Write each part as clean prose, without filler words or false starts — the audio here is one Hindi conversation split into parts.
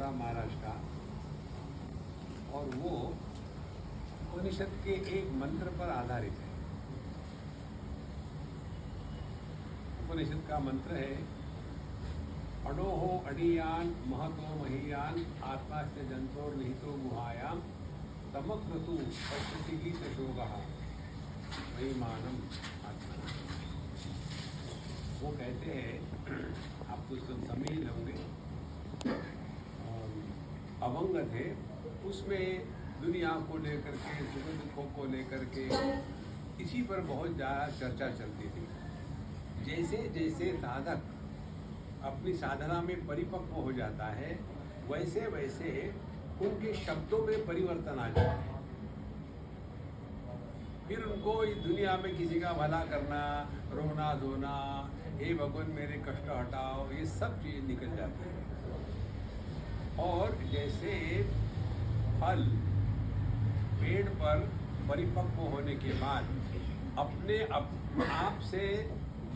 तुकाराम महाराज का, और वो उपनिषद के एक मंत्र पर आधारित है। उपनिषद का मंत्र है, अडोहो अडीयान महतो महीयान आत्मा से जंतोर निहितो गुहायाम तमक्रतु पश्यति गीतशोगः महिमानम आत्मा। वो कहते हैं, आप तो समझ ही लोगे, अभंग थे, उसमें दुनिया को लेकर के, सुख दुखों को लेकर के इसी पर बहुत ज़्यादा चर्चा चलती थी। जैसे जैसे साधक अपनी साधना में परिपक्व हो जाता है, वैसे वैसे उनके शब्दों में परिवर्तन आ जाता है। फिर उनको इस दुनिया में किसी का भला करना, रोना धोना, हे भगवान मेरे कष्ट हटाओ, ये सब चीज़ निकल जाती है। और जैसे फल पेड़ पर परिपक्व होने के बाद अपने आप से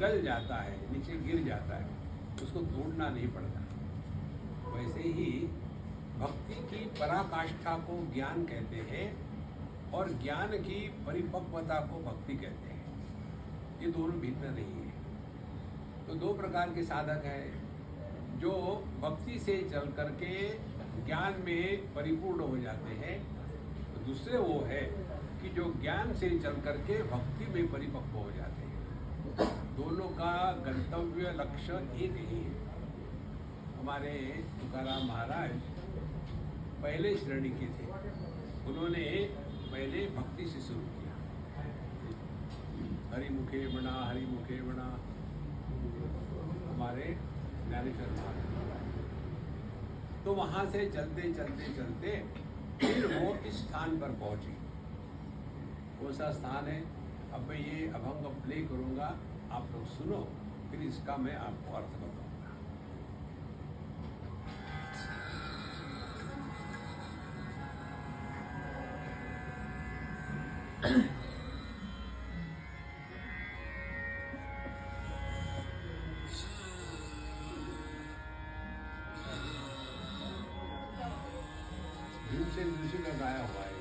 गल जाता है, नीचे गिर जाता है, उसको तोड़ना नहीं पड़ता, वैसे ही भक्ति की पराकाष्ठा को ज्ञान कहते हैं और ज्ञान की परिपक्वता को भक्ति कहते हैं। ये दोनों भिन्न नहीं है। तो दो प्रकार के साधक हैं, जो भक्ति से चल करके ज्ञान में परिपूर्ण हो जाते हैं। तो दूसरे वो है कि जो ज्ञान से चल करके भक्ति में परिपक्व हो जाते हैं। दोनों का गंतव्य लक्ष्य एक ही है। हमारे तुकाराम महाराज पहले श्रेणी के थे, उन्होंने पहले भक्ति से शुरू किया, हरि मुखे बना, हरि मुखे बना, हमारे ज्ञानेश्वर महाराज। तो वहाँ से चलते चलते चलते फिर वो इस स्थान पर पहुँची। कौन सा स्थान है? अब मैं ये अभंग प्ले करूँगा, आप लोग सुनो, फिर इसका मैं आपको अर्थ बताऊँगा। भीमसेन ऋषि का गाया हुआ है।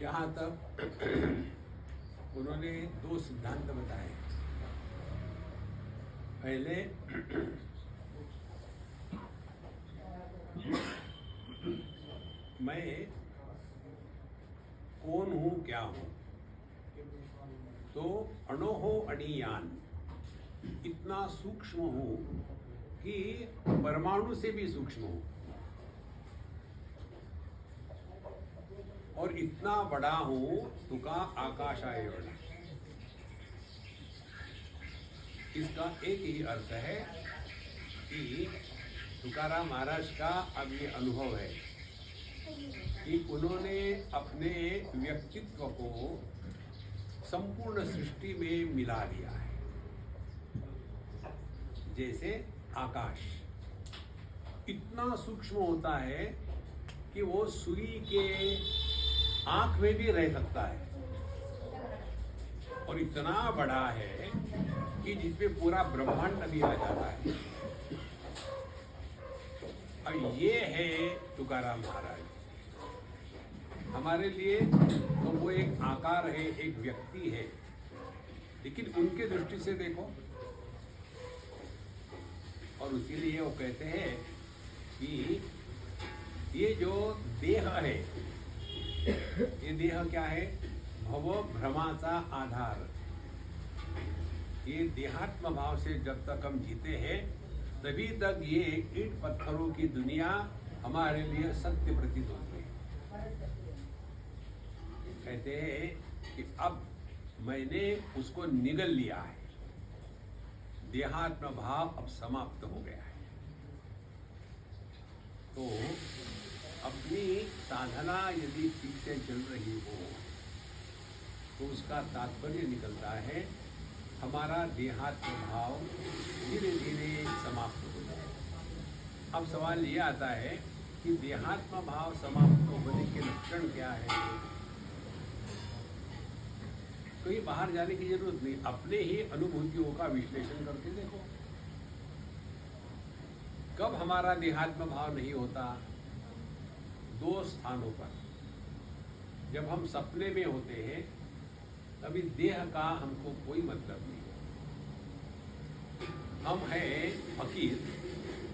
यहाँ तक उन्होंने दो सिद्धांत बताए। पहले मैं कौन हूँ, क्या हूँ, तो अणोहो अणियान, इतना सूक्ष्म हूँ कि परमाणु से भी सूक्ष्म हूँ, और इतना बड़ा हूँ तुका आकाशाय बड़ा। इसका एक ही अर्थ है कि तुकाराम महाराज का अब ये अनुभव है कि उन्होंने अपने व्यक्तित्व को संपूर्ण सृष्टि में मिला दिया है। जैसे आकाश इतना सूक्ष्म होता है कि वो सुई के आंख में भी रह सकता है, और इतना बड़ा है कि जिसमें पूरा ब्रह्मांड भी आ जाता है। अब ये है तुकाराम महाराज। हमारे लिए तो वो एक आकार है, एक व्यक्ति है, लेकिन उनके दृष्टि से देखो, और इसीलिए वो कहते हैं कि ये जो देह है, ये देह क्या है? भव भ्रमाचा आधार। ये देहात्म भाव से जब तक हम जीते हैं तभी तक ये ईंट पत्थरों की दुनिया हमारे लिए सत्य प्रतीत होती है। कहते हैं कि अब मैंने उसको निगल लिया है, देहात्म भाव अब समाप्त हो गया है। तो अपनी साधना यदि ठीक से चल रही हो तो उसका तात्पर्य निकलता है हमारा देहात्म भाव धीरे धीरे समाप्त हो जाए। अब सवाल ये आता है कि देहात्म भाव समाप्त होने के लक्षण क्या है? कहीं बाहर जाने की जरूरत नहीं, अपने ही अनुभूतियों का विश्लेषण करके देखो। कब हमारा देहात्म भाव नहीं होता? दो स्थानों पर। जब हम सपने में होते हैं तभी देह का हमको कोई मतलब नहीं। हम हैं फकीर,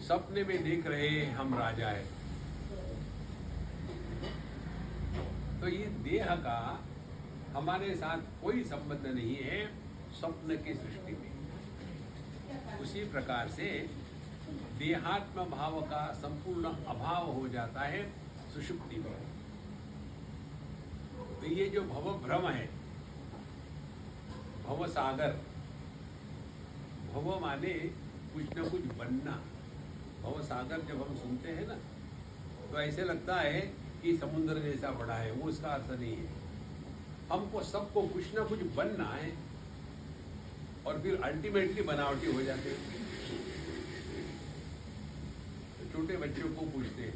सपने में देख रहे हैं हम राजा है। तो ये देह का हमारे साथ कोई संबंध नहीं है स्वप्न की सृष्टि में। उसी प्रकार से देहात्म भाव का संपूर्ण अभाव हो जाता है सुषुप्ति में। तो ये जो भव भ्रम है, भव सागर, भव माने कुछ न कुछ बनना। भव सागर जब हम सुनते हैं ना तो ऐसे लगता है कि समुद्र जैसा बड़ा है, वो उसका अर्थ नहीं है। हमको सबको कुछ ना कुछ बनना है और फिर अल्टीमेटली बनावटी हो जाते हैं। तो छोटे बच्चों को पूछते हैं,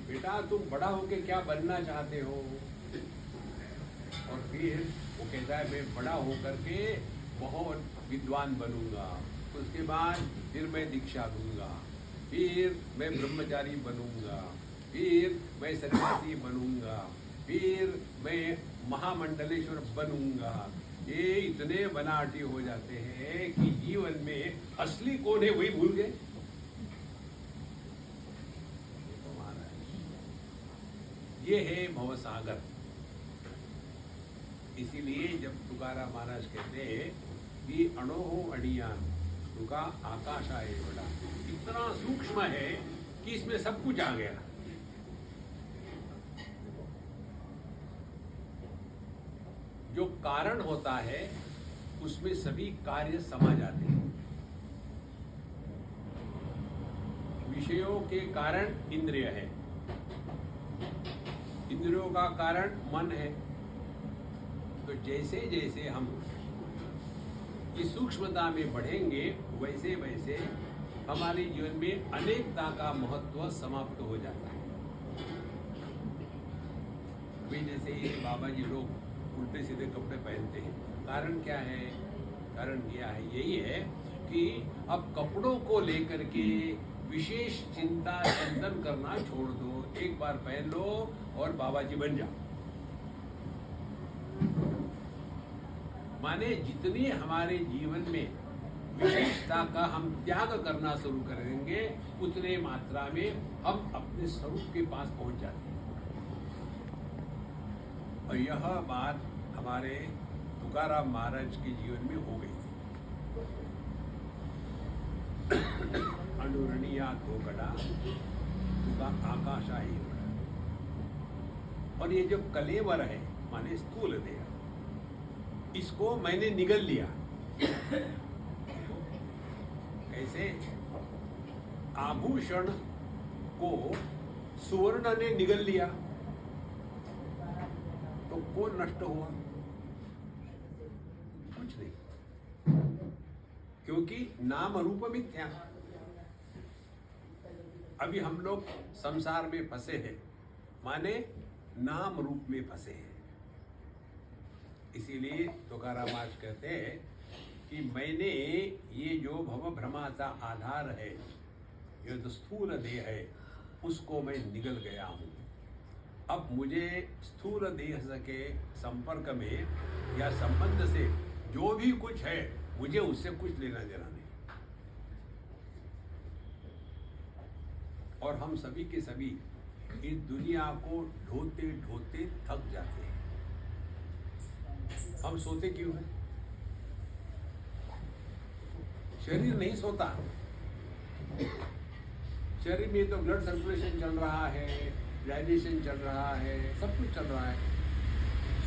बेटा तुम बड़ा होके क्या बनना चाहते हो? और फिर वो कहता है मैं बड़ा होकर के बहुत विद्वान बनूंगा, उसके बाद फिर मैं दीक्षा दूंगा, फिर मैं ब्रह्मचारी बनूंगा, फिर मैं सन्यासी बनूंगा, फिर मैं महामंडलेश्वर बनूंगा। ये इतने बनावटी हो जाते हैं कि जीवन में असली कौन है वही भूल गए। ये है भवसागर। इसीलिए जब तुकाराम महाराज कहते हैं कि अणोहो अड़ियान तुका आकाश आए बड़ा, इतना सूक्ष्म है कि इसमें सब कुछ आ गया। जो कारण होता है उसमें सभी कार्य समा जाते हैं। विषयों के कारण इंद्रिय है, इंद्रियों का कारण मन है। तो जैसे जैसे हम इस सूक्ष्मता में बढ़ेंगे वैसे वैसे हमारे जीवन में अनेकता का महत्व समाप्त हो जाता है। अभी जैसे ये बाबा जी लोग उल्टे सीधे कपड़े पहनते हैं, कारण क्या है? कारण क्या है? यही है कि अब कपड़ों को लेकर के विशेष चिंता चिंतन करना छोड़ दो, एक बार पहन लो और बाबा जी बन जाओ। माने जितनी हमारे जीवन में विशेषता का हम त्याग करना शुरू करेंगे उतने मात्रा में हम अपने स्वरूप के पास पहुंच जाते हैं। और यह बात हमारे तुकाराम महाराज के जीवन में हो गई थी। अनुरणिया तो गड़ा तुका आकाशा ही बड़ा। और ये जो कलेवर है माने स्थूल देह, इसको मैंने निगल लिया। कैसे? आभूषण को सुवर्ण ने निगल लिया तो कौन नष्ट हुआ? कुछ नहीं, क्योंकि नाम रूप मिथ्या। अभी हम लोग संसार में फंसे हैं, माने नाम रूप में फंसे हैं। इसीलिए तुकाराम महाराज कहते हैं कि मैंने ये जो भव भ्रमाचा आधार है, ये जो स्थूल देह है, उसको मैं निगल गया हूँ। अब मुझे स्थूल देह के संपर्क में या संबंध से जो भी कुछ है, मुझे उससे कुछ लेना देना नहीं। और हम सभी के सभी इस दुनिया को ढोते ढोते थक जाते हैं। हम सोते क्यों हैं? शरीर नहीं सोता। शरीर में तो ब्लड सर्कुलेशन चल रहा है, डाइजेशन चल रहा है, सब कुछ चल रहा है।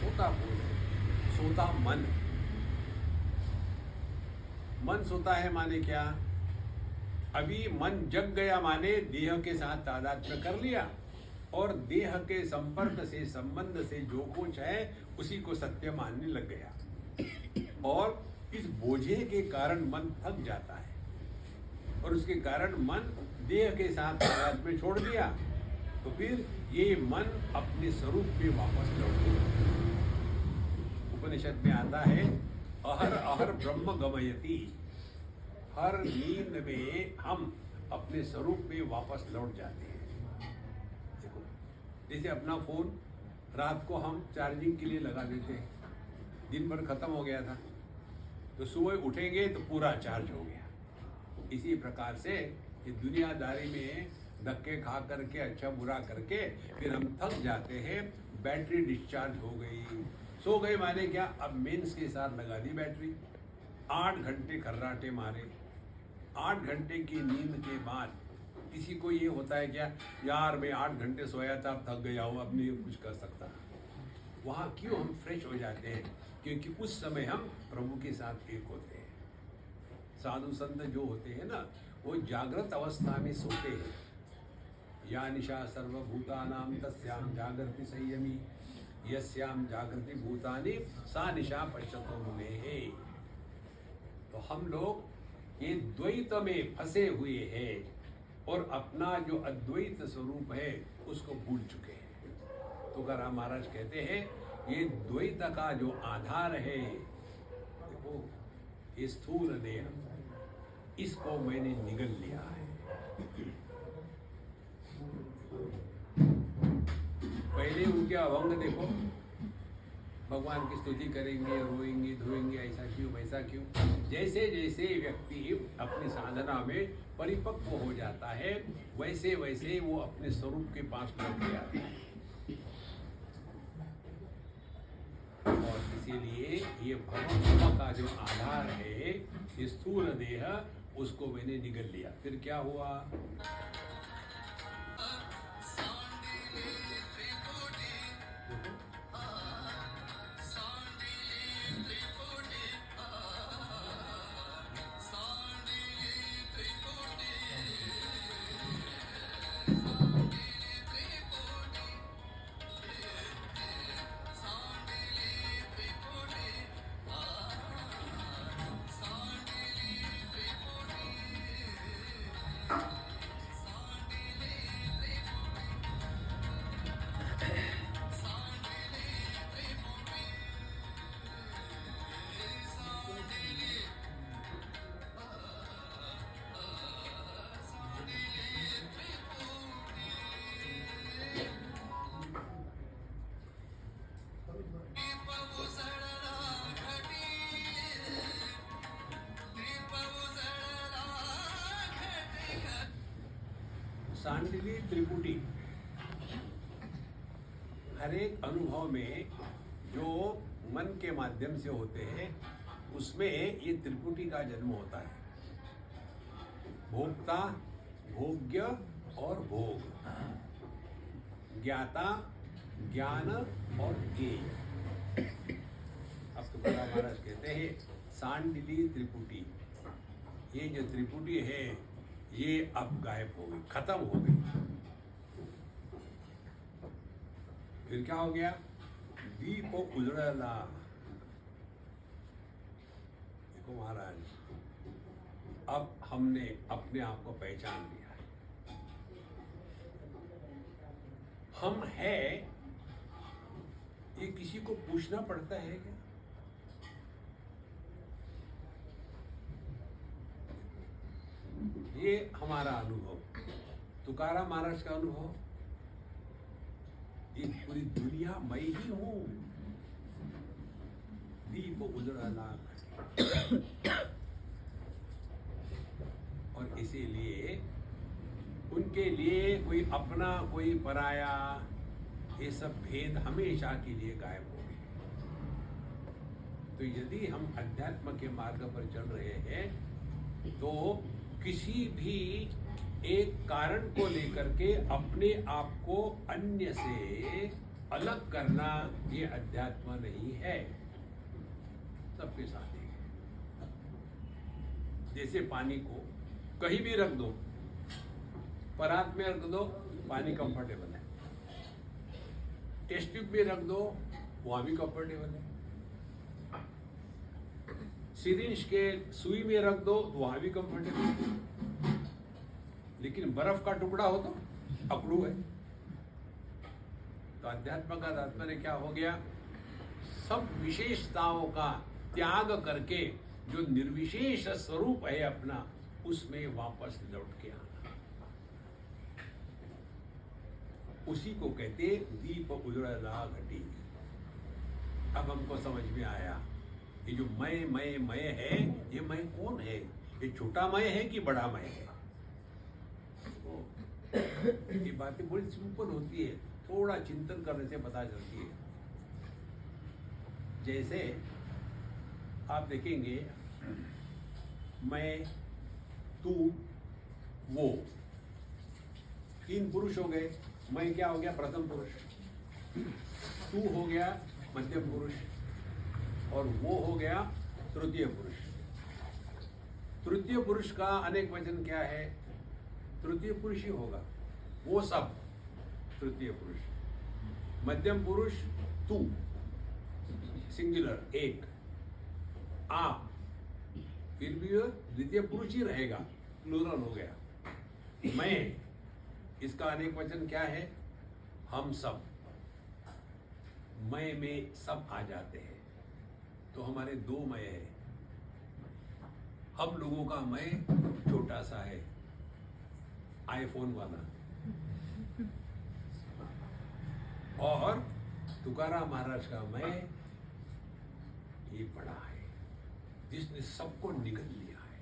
सोता कौन है? सोता मन। मन सोता है माने क्या? अभी मन जग गया माने देह के साथ तादात्म्य कर लिया और देह के संपर्क से संबंध से जो कुछ है उसी को सत्य मानने लग गया। और इस बोझे के कारण मन थक जाता है और उसके कारण मन देह के साथ तादात्म्य छोड़ दिया, तो फिर ये मन अपने स्वरूप में वापस लौट गया। उपनिषद में आता है अहर अहर ब्रह्म गमयति। हर नींद में हम अपने स्वरूप में वापस लौट जाते हैं। देखो, जैसे अपना फोन रात को हम चार्जिंग के लिए लगा देते हैं, दिन भर खत्म हो गया था तो सुबह उठेंगे तो पूरा चार्ज हो गया। इसी प्रकार से ये दुनियादारी में धक्के खा करके अच्छा बुरा करके फिर हम थक जाते हैं, बैटरी डिस्चार्ज हो गई, सो गए माने क्या? अब मेंस के साथ लगा दी बैटरी, 8 घंटे खर्राटे मारे, 8 घंटे की नींद के बाद किसी को ये होता है क्या, यार मैं 8 घंटे सोया था, अब थक गया हूँ, अब नहीं कुछ कर सकता। वहाँ क्यों हम फ्रेश हो जाते हैं? क्योंकि उस समय हम प्रभु के साथ एक होते हैं। साधु संत जो होते हैं ना, वो जागृत अवस्था में सोते हैं। या निशा सर्वभूतानां तस्याम जागृति संयमी यस्याम जागृति भूतानि सा निशा पश्यतो मुनेः। तो हम लोग ये द्वैत में फंसे हुए हैं और अपना जो अद्वैत स्वरूप है उसको भूल चुके हैं। तुकाराम महाराज कहते हैं ये द्वैत का जो आधार है, देखो ये स्थूल देह, इसको मैंने निगल लिया है। पहले उनके अभंग देखो, भगवान की स्तुति करेंगे, रोएंगे धोएंगे, ऐसा क्यों वैसा क्यों। जैसे जैसे व्यक्ति अपनी साधना में परिपक्व हो जाता है, वैसे वैसे वो अपने स्वरूप के पास लौट जाता है। और इसीलिए ये भगवत का जो आधार है, ये स्थूल देह, उसको मैंने निगल लिया। फिर क्या हुआ? सांडिली त्रिपुटी, हर एक अनुभव में जो मन के माध्यम से होते हैं, उसमें ये त्रिपुटी का जन्म होता है। भोक्ता, भोग्य और भोग, ज्ञाता, ज्ञान और ज्ञेय। अब तुकाराम महाराज कहते हैं सांडिली त्रिपुटी, ये जो त्रिपुटी है ये अब गायब हो गई, खत्म हो गई। फिर क्या हो गया? दीप उजड़ला। देखो महाराज, अब हमने अपने आप को पहचान लिया है। हम है, ये किसी को पूछना पड़ता है क्या? ये हमारा अनुभव, तुकाराम महाराज का अनुभव, ये पूरी दुनिया मैं ही हूं। दीप उजड़ा, और इसीलिए उनके लिए कोई अपना कोई पराया, ये सब भेद हमेशा के लिए गायब हो गए। तो यदि हम अध्यात्म के मार्ग पर चल रहे हैं तो किसी भी एक कारण को लेकर के अपने आप को अन्य से अलग करना, ये अध्यात्म नहीं है। सबके साथ ही, जैसे पानी को कहीं भी रख दो, परात में रख दो, पानी कंफर्टेबल है। टेस्ट ट्यूब में रख दो, वहां भी कंफर्टेबल है। सिरिंज के सुई में रख दो, वहां भी कंफर्टेबल। लेकिन बर्फ का टुकड़ा हो तो अकड़ू है। तो अध्यात्म का तात्पर्य क्या हो गया? सब विशेषताओं का त्याग करके जो निर्विशेष स्वरूप है अपना, उसमें वापस लौट के आना। उसी को कहते दीप उजड़ा घटी। अब हमको समझ में आया, ये जो मैं है, ये मैं कौन है? ये छोटा मैं है कि बड़ा मैं है? ये बातें बड़ी सिंपल होती है, थोड़ा चिंतन करने से पता चलती है। जैसे आप देखेंगे, मैं, तू, वो, तीन पुरुष हो गए, मैं क्या हो गया प्रथम पुरुष, तू हो गया मध्यम पुरुष, और वो हो गया तृतीय पुरुष। तृतीय पुरुष का अनेक वचन क्या है? तृतीय पुरुष ही होगा, वो सब तृतीय पुरुष। मध्यम पुरुष तू, सिंगुलर एक, आप, फिर भी द्वितीय पुरुष ही रहेगा, प्लूरल हो गया। मैं, इसका अनेक वचन क्या है? हम सब। मैं में सब आ जाते हैं, तो हमारे दो मैं है। हम लोगों का मैं छोटा सा है, आईफोन वाला, और तुकाराम महाराज का मैं ये बड़ा है, जिसने सबको निगल लिया है।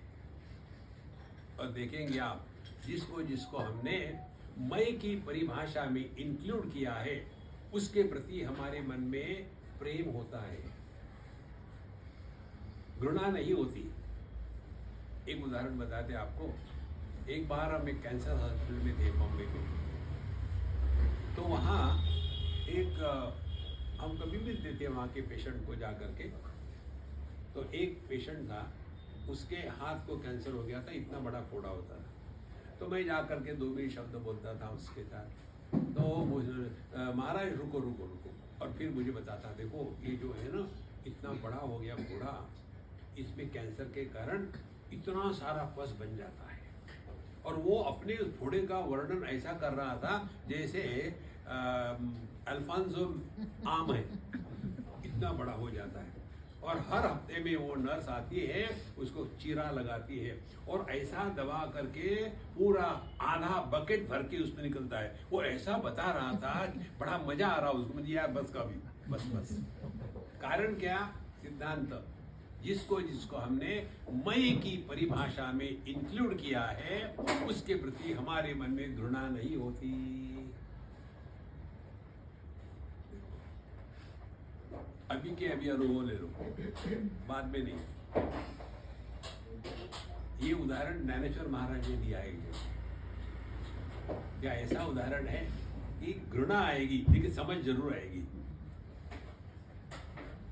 और देखेंगे आप, जिसको जिसको हमने मैं की परिभाषा में इंक्लूड किया है, उसके प्रति हमारे मन में प्रेम होता है, घृणा नहीं होती। एक उदाहरण बताते आपको। एक बार हम एक कैंसर हॉस्पिटल में थे बॉम्बे में, तो वहाँ एक हम कभी मिलते थे वहाँ के पेशेंट को जा कर के। तो एक पेशेंट था, उसके हाथ को कैंसर हो गया था, इतना बड़ा फोड़ा होता था। तो मैं जा कर के 2 भी शब्द बोलता था उसके साथ। तो महाराज रुको रुको रुको, और फिर मुझे बताता, देखो ये जो है ना इतना बड़ा हो गया फोड़ा, इसमें कैंसर के कारण इतना सारा पस बन जाता है। और वो अपने उस फोड़े का वर्णन ऐसा कर रहा था जैसे अल्फांसो आम है, इतना बड़ा हो जाता है। और हर हफ्ते में वो नर्स आती है, उसको चीरा लगाती है, और ऐसा दबा करके पूरा आधा बकेट भर के उसमें निकलता है। वो ऐसा बता रहा था, बड़ा मजा आ रहा उसको। मुझे यार बस कभी बस बस। कारण क्या? सिद्धांत। जिसको जिसको हमने मैं की परिभाषा में इंक्लूड किया है, उसके प्रति हमारे मन में घृणा नहीं होती। अभी के अभी अनुभव ले लो, बाद में नहीं। ये उदाहरण ज्ञानेश्वर महाराज ने दिया है। क्या ऐसा उदाहरण है कि घृणा आएगी लेकिन समझ जरूर आएगी।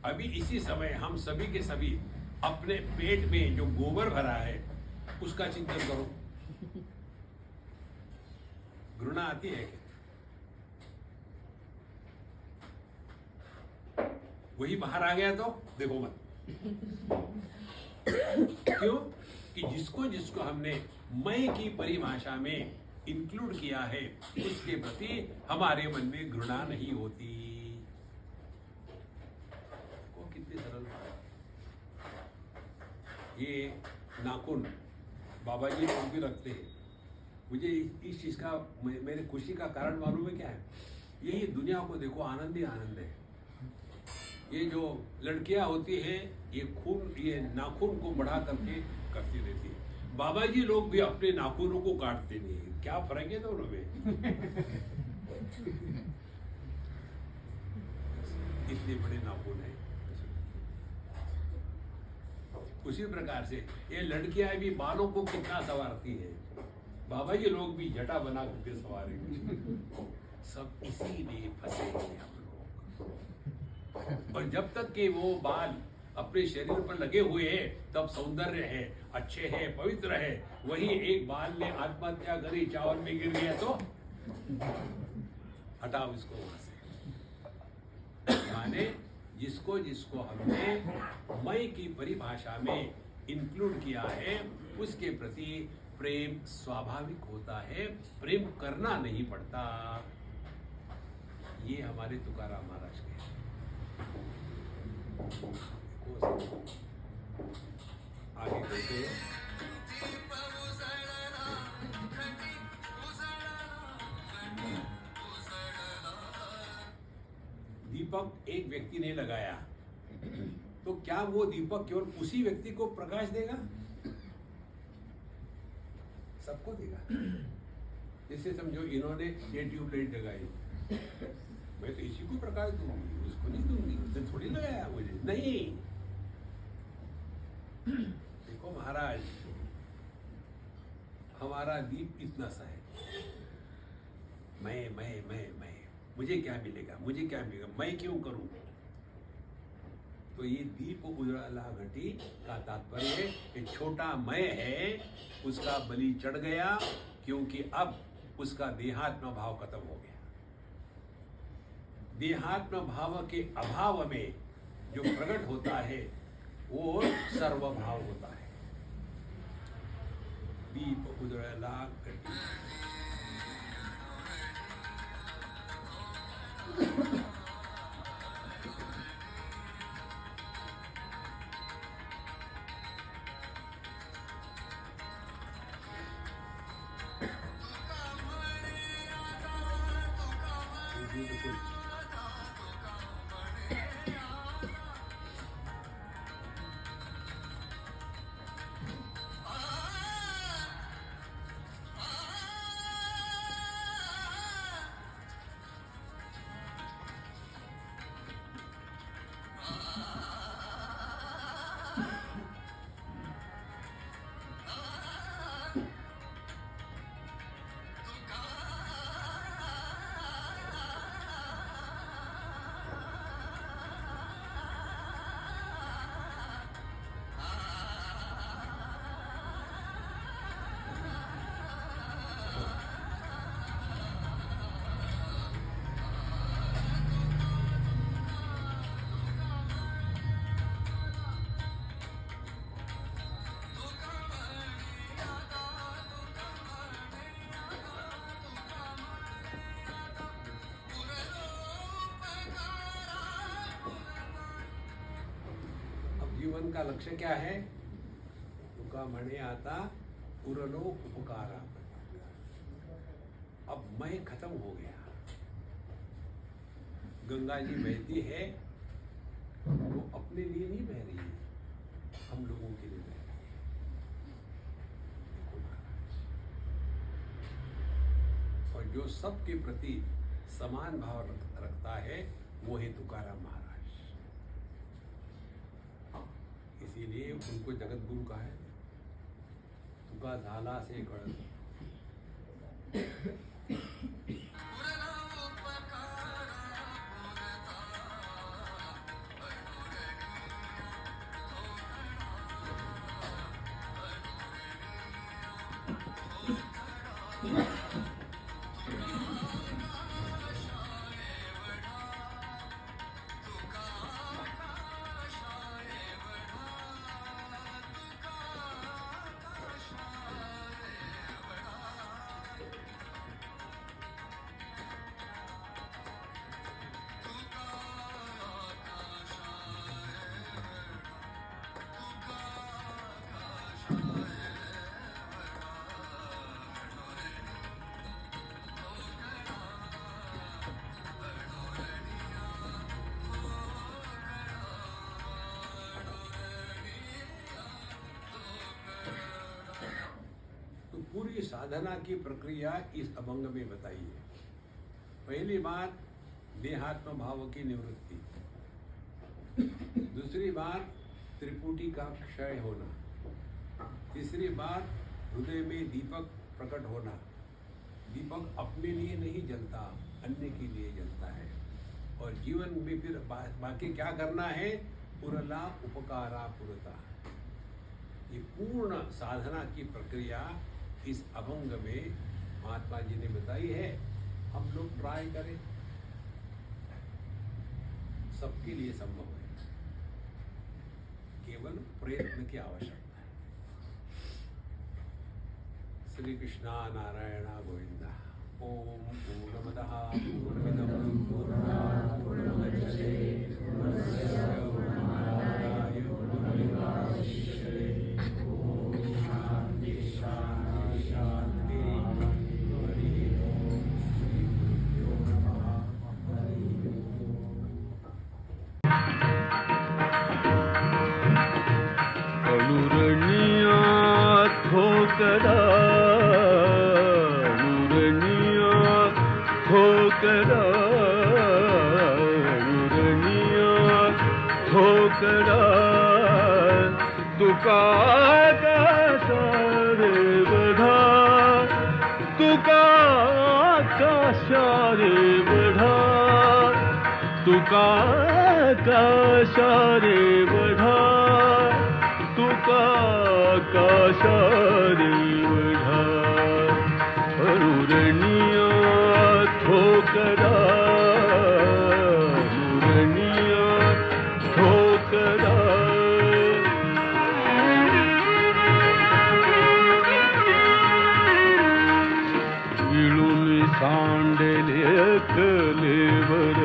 अभी इसी समय हम सभी के सभी अपने पेट में जो गोबर भरा है उसका चिंतन करो। घृणा आती है क्या? वही बाहर आ गया तो देखो मत। क्यों? कि जिसको जिसको हमने मैं की परिभाषा में इंक्लूड किया है, उसके प्रति हमारे मन में घृणा नहीं होती। वो कितनी सरल बात है। ये नाखून बाबा जी लोग भी रखते हैं। मुझे इस चीज का, मेरे खुशी का कारण मालूम है क्या है? यही दुनिया को देखो, आनंद ही आनंद है। ये जो लड़कियां होती है, ये नाखून को बढ़ा करके करती रहती है। बाबा जी लोग भी अपने नाखूनों को काटते नहीं है। क्या फर्क है दोनों में? इतने बड़े नाखून है। उसी प्रकार से ये लड़कियां भी बालों को कितना संवारती है, बाबा जी लोग भी जटा बना करके संवारेंगे। सब इसी में फंसे हैं हम लोग। और जब तक कि वो बाल अपने शरीर पर लगे हुए हैं, तब सौंदर्य है, अच्छे है, पवित्र है। वही एक बाल ने आत्महत्या करी, चावल में गिर गया तो हटाओ इसको वहां से। माने जिसको जिसको हमने मैं की परिभाषा में इंक्लूड किया है, उसके प्रति प्रेम स्वाभाविक होता है, प्रेम करना नहीं पड़ता। ये हमारे तुकाराम महाराज के आगे कहते हैं, दीपक एक व्यक्ति ने लगाया, तो क्या वो दीपक केवल उसी व्यक्ति को प्रकाश देगा? सबको देगा। जैसे समझो इन्होंने ये ट्यूबलाइट लगाई, मैं तो इसी को प्रकाश दूंगी, उसको नहीं दूंगी, उसने थोड़ी लगाया मुझे। नहीं, देखो महाराज, हमारा दीप इतना सा है, मैं, मुझे क्या मिलेगा, मुझे क्या मिलेगा, मैं क्यों करूं? तो ये दीप उजला घटी का तात्पर्य है कि छोटा मैं है उसका बलि चढ़ गया, क्योंकि अब उसका देहात्म भाव खत्म हो गया। देहात्म भाव के अभाव में जो प्रकट होता है वो सर्वभाव होता है। दीप उजला घटी। जीवन का लक्ष्य क्या है? तुका म्हणे आता पुरलो उपकारा। अब मैं खत्म हो गया। गंगा जी बहती है, वो अपने लिए नहीं बह रही है, हम लोगों के लिए बह रही है। और जो सबके प्रति समान भाव रखता है वो है तुकाराम महाराज। इसीलिए उनको जगत गुरु कहा है। तुका झाला से कळत। पूरी साधना की प्रक्रिया इस अभंग में बताई है। पहली बात देहात्म भाव की निवृत्ति, दूसरी बात त्रिपुटी का क्षय होना, तीसरी बात हृदय में दीपक प्रकट होना। दीपक अपने लिए नहीं जलता, अन्य के लिए जलता है। और जीवन में फिर बाकी क्या करना है? पुरला उपकारा पुरता। ये पूर्ण साधना की प्रक्रिया इस अभंग में महात्मा जी ने बताई है। हम लोग ट्राई करें, सबके लिए संभव है, केवल प्रयत्न की आवश्यकता है। श्री कृष्णा नारायण गोविंदा। ओम पूर्णमदः पूर्णमिदं पूर्णात् पूर्णमुदच्यते पूर्णस्य पूर्णमादाय पूर्णमेवावशिष्यते। ओम शांति शांति शांति। हरि ओम। श्री गुरुभ्यो नमः। हरि ओम। अनुरणिया ठोकरा ठोकरा ठोकरा तुका आकाश रे बधा तुका आकाश रे बढा तुका आकाशा रे बढा तुका आकाशा रे बढा अनुरणीया ठोकरा अनुरणीया ठोकरा गिळून सांडले कलेवर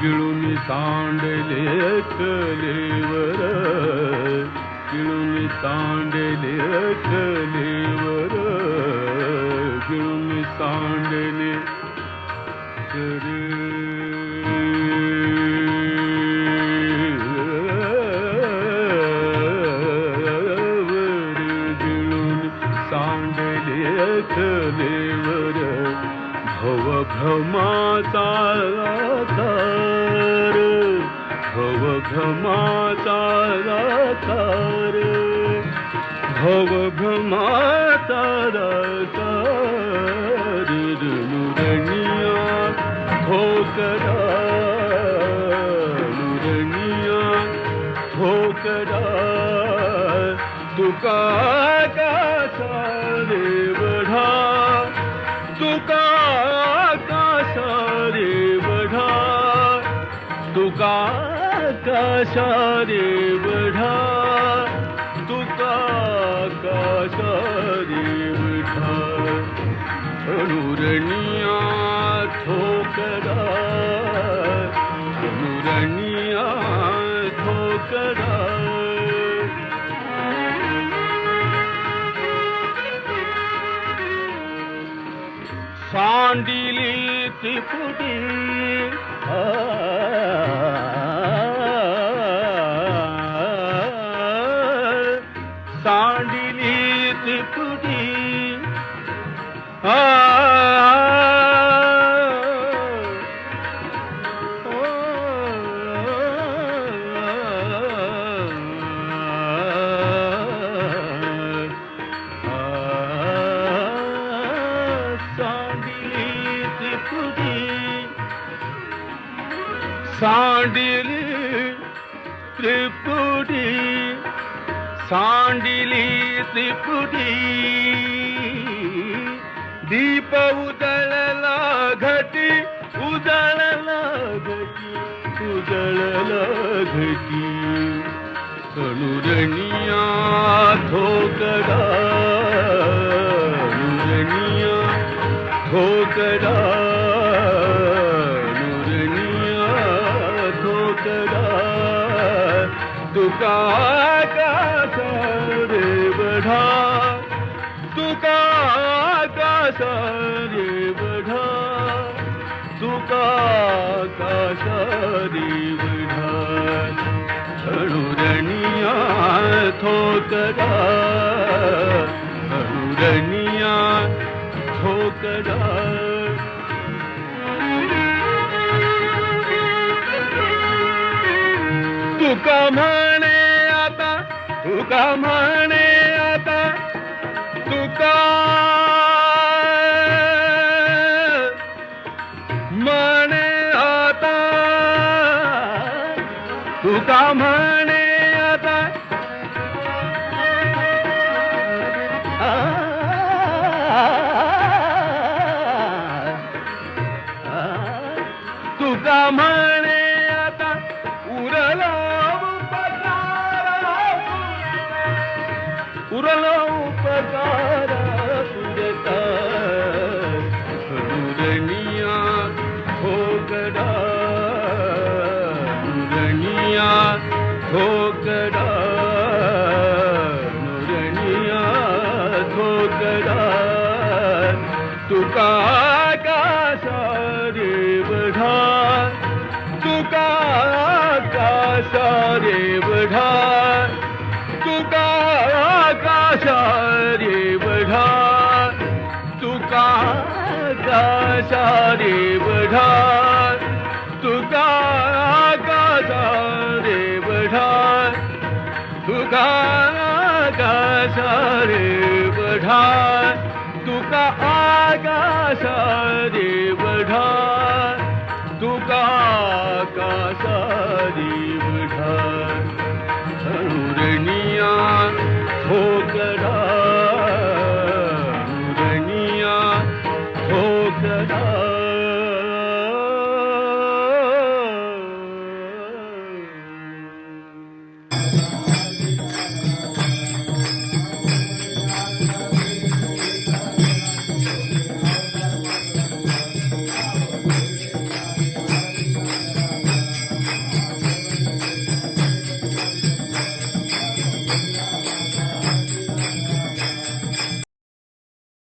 गिळून सांडले कलेवर गिळून सांडले कलेवर गिळून सांडले गिळून सांडले कलेवर भवघमाचा तार भवघमाचा तार भवघमाचा तार नुरणिया ठोकरा नुरणिया ठोकरा तुका आकाशा रे बढा तुका आकाशा रे बढा तुका आकाशा रे बढा तुका आकाशा रे बढा अनुरणिया ठोकरा अनुरणिया ठोकरा सांडिली त्रिपुटी सांडिली त्रिपुटी सांडिली त्रिपुटी सांडिली त्रिपुटी दीप उजळला घटी उजळला घटी उजळला घटी अनुरणिया ठोकरा अनुरणिया ठोकरा तुका आकाशा रे बढा तुका आकाशा रे बढा तुका आकाशा रे बढा अनुरणिया ठोकरा अनुरणिया ठोकरा तुका म्हणे आता तुका म्हणे आता तुका म्हणे आता तुका म्हणे आता तुका म्हणे आता उरला उरला उपकार पुरता अनुरणिया ठोकरा अनुरणिया ठोकरा अनुरणिया ठोकरा तुका आकाशा रे बढा तुका आकाशा रे बढा तुका आकाशा रे बढा तुका आकाशा रे बढा तुका आकाशा रे बढा तुका आकाशा रे बढा तुका आकाशा रे वढा तुका आकाशा रे